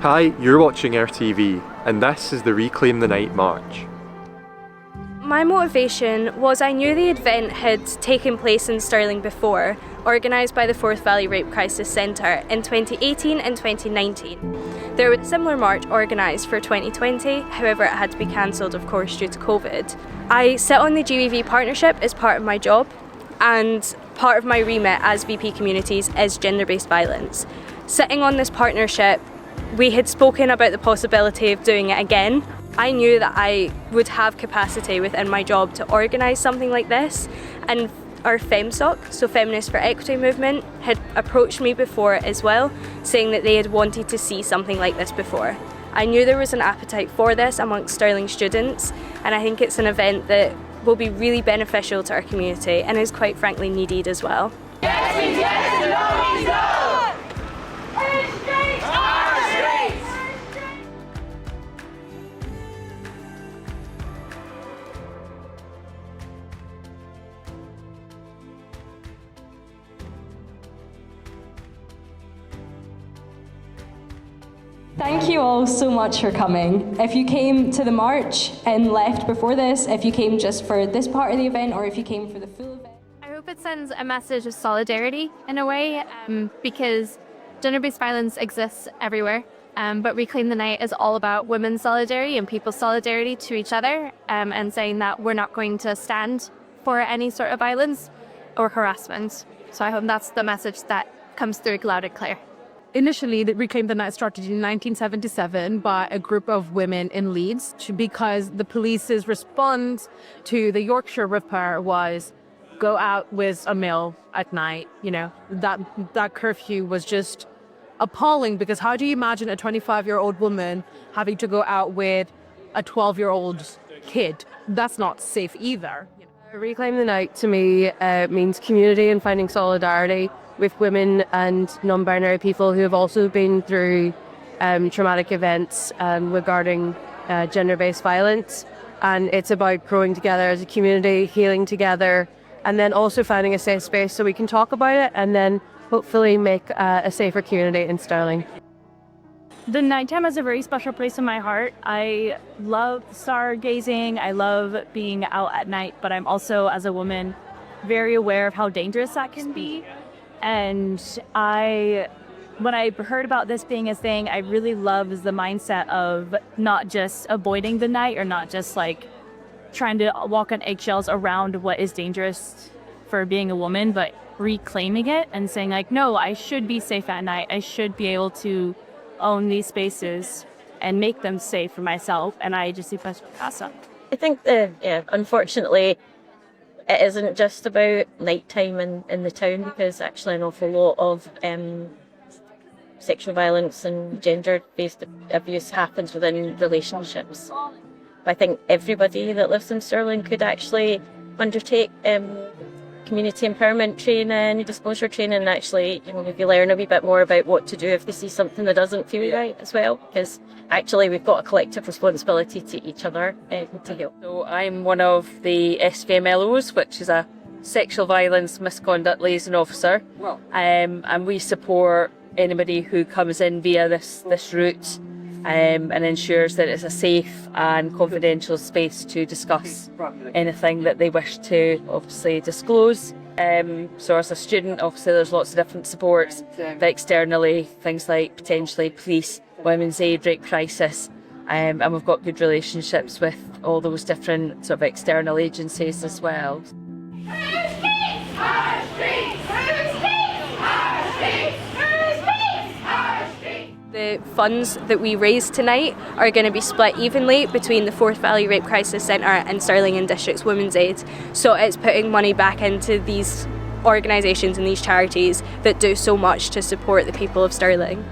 Hi, you're watching RTV, and this is the Reclaim the Night March. My motivation was I knew the event had taken place in Stirling before, organised by the Forth Valley Rape Crisis Centre in 2018 and 2019. There was a similar march organised for 2020, however it had to be cancelled of course due to COVID. I sit on the GVV partnership as part of my job, and part of my remit as VP Communities is gender-based violence. Sitting on this partnership, we had spoken about the possibility of doing it again. I knew that I would have capacity within my job to organise something like this, and our FemSoc, so Feminists for Equity movement, had approached me before as well, saying that they had wanted to see something like this before. I knew there was an appetite for this amongst Stirling students, and I think it's an event that will be really beneficial to our community and is quite frankly needed as well. Yes, means yes, and no means no! Our streets! Our streets! Thank you all so much for coming. If you came to the march and left before this, if you came just for this part of the event, or if you came for the full event. I hope it sends a message of solidarity in a way, because gender-based violence exists everywhere, but Reclaim the Night is all about women's solidarity and people's solidarity to each other, and saying that we're not going to stand for any sort of violence or harassment. So I hope that's the message that comes through loud and clear. Initially, the Reclaim the Night started in 1977 by a group of women in Leeds because the police's response to the Yorkshire Ripper was go out with a male at night. You know, that curfew was just appalling, because how do you imagine a 25-year-old woman having to go out with a 12-year-old kid? That's not safe either. Reclaim the Night to me means community and finding solidarity with women and non-binary people who have also been through traumatic events regarding gender-based violence. And it's about growing together as a community, healing together, and then also finding a safe space so we can talk about it and then hopefully make a safer community in Stirling. The nighttime has a very special place in my heart. I love stargazing, I love being out at night, but I'm also, as a woman, very aware of how dangerous that can be. And when I heard about this being a thing, I really love the mindset of not just avoiding the night or not just like trying to walk on eggshells around what is dangerous for being a woman, but reclaiming it and saying like, no, I should be safe at night. I should be able to own these spaces and make them safe for myself. And I just think that's awesome. I think that, unfortunately, it isn't just about nighttime in the town, because actually an awful lot of sexual violence and gender-based abuse happens within relationships. But I think everybody that lives in Stirling could actually undertake community empowerment training, disclosure training, and actually maybe learn a wee bit more about what to do if they see something that doesn't feel right as well, because actually we've got a collective responsibility to each other to help. So I'm one of the SVMLOs, which is a Sexual Violence Misconduct Liaison Officer, and we support anybody who comes in via this route, and ensures that it's a safe and confidential space to discuss anything that they wish to obviously disclose. So as a student, obviously there's lots of different supports, but externally things like potentially police, women's aid, rape crisis, and we've got good relationships with all those different sort of external agencies as well. The funds that we raise tonight are going to be split evenly between the Forth Valley Rape Crisis Centre and Stirling and District's Women's Aid. So it's putting money back into these organisations and these charities that do so much to support the people of Stirling.